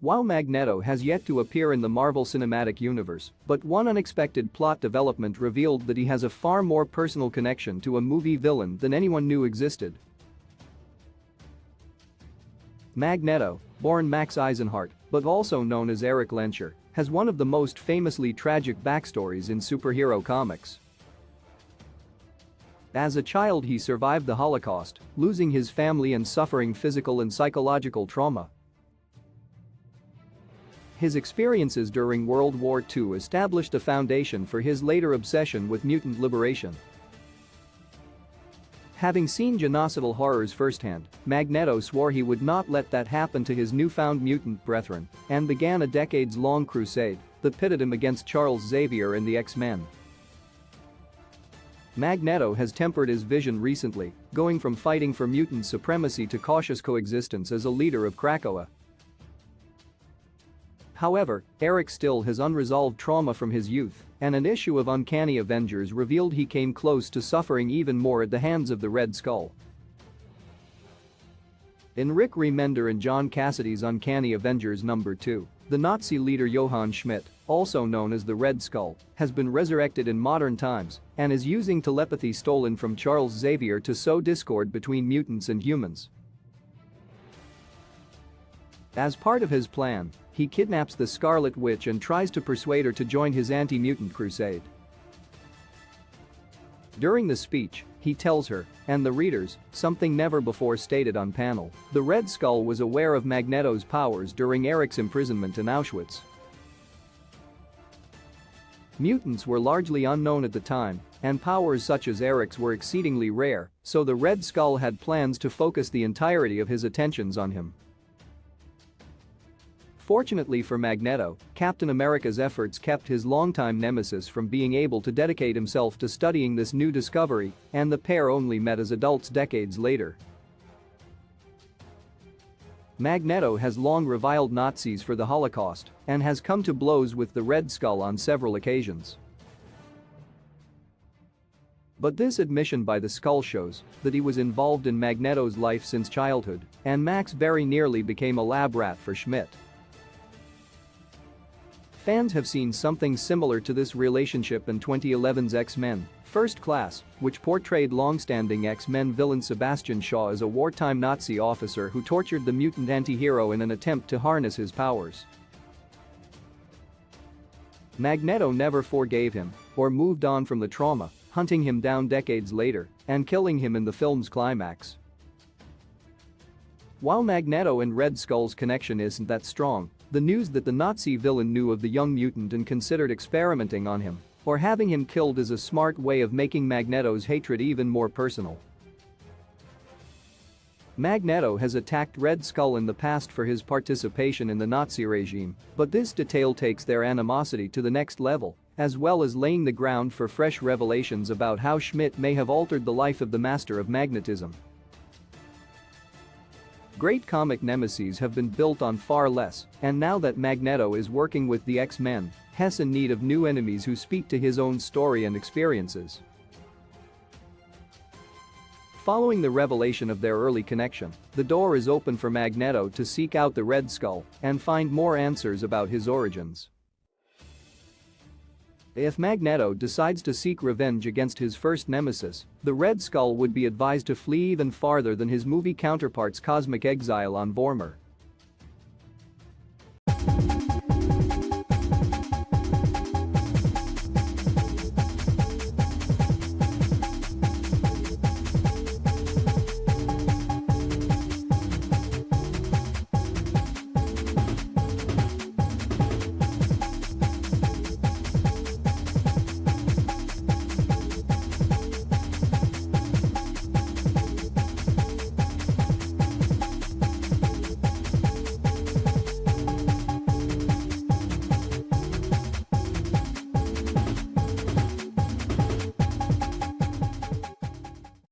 While Magneto has yet to appear in the Marvel Cinematic Universe, but one unexpected plot development revealed that he has a far more personal connection to a movie villain than anyone knew existed. Magneto, born Max Eisenhart, but also known as Eric Lenscher, has one of the most famously tragic backstories in superhero comics. As a child, he survived the Holocaust, losing his family and suffering physical and psychological trauma. His experiences during World War II established a foundation for his later obsession with mutant liberation. Having seen genocidal horrors firsthand, Magneto swore he would not let that happen to his newfound mutant brethren and began a decades-long crusade that pitted him against Charles Xavier and the X-Men. Magneto has tempered his vision recently, going from fighting for mutant supremacy to cautious coexistence as a leader of Krakoa. However, Eric still has unresolved trauma from his youth, and an issue of Uncanny Avengers revealed he came close to suffering even more at the hands of the Red Skull. In Rick Remender and John Cassidy's Uncanny Avengers #2, the Nazi leader Johann Schmidt, also known as the Red Skull, has been resurrected in modern times and is using telepathy stolen from Charles Xavier to sow discord between mutants and humans. As part of his plan, he kidnaps the Scarlet Witch and tries to persuade her to join his anti-mutant crusade. During the speech, he tells her, and the readers, something never before stated on panel: the Red Skull was aware of Magneto's powers during Eric's imprisonment in Auschwitz. Mutants were largely unknown at the time, and powers such as Eric's were exceedingly rare, so the Red Skull had plans to focus the entirety of his attentions on him. Fortunately for Magneto, Captain America's efforts kept his longtime nemesis from being able to dedicate himself to studying this new discovery, and the pair only met as adults decades later. Magneto has long reviled Nazis for the Holocaust and has come to blows with the Red Skull on several occasions. But this admission by the Skull shows that he was involved in Magneto's life since childhood, and Max very nearly became a lab rat for Schmidt. Fans have seen something similar to this relationship in 2011's X-Men: First Class, which portrayed long-standing X-Men villain Sebastian Shaw as a wartime Nazi officer who tortured the mutant anti-hero in an attempt to harness his powers. Magneto never forgave him or moved on from the trauma, hunting him down decades later and killing him in the film's climax. While Magneto and Red Skull's connection isn't that strong, the news that the Nazi villain knew of the young mutant and considered experimenting on him or having him killed is a smart way of making Magneto's hatred even more personal. Magneto has attacked Red Skull in the past for his participation in the Nazi regime, but this detail takes their animosity to the next level, as well as laying the ground for fresh revelations about how Schmidt may have altered the life of the master of magnetism. Great comic nemeses have been built on far less, and now that Magneto is working with the X-Men, he's in need of new enemies who speak to his own story and experiences. Following the revelation of their early connection, the door is open for Magneto to seek out the Red Skull and find more answers about his origins. If Magneto decides to seek revenge against his first nemesis, the Red Skull would be advised to flee even farther than his movie counterpart's cosmic exile on Vormir.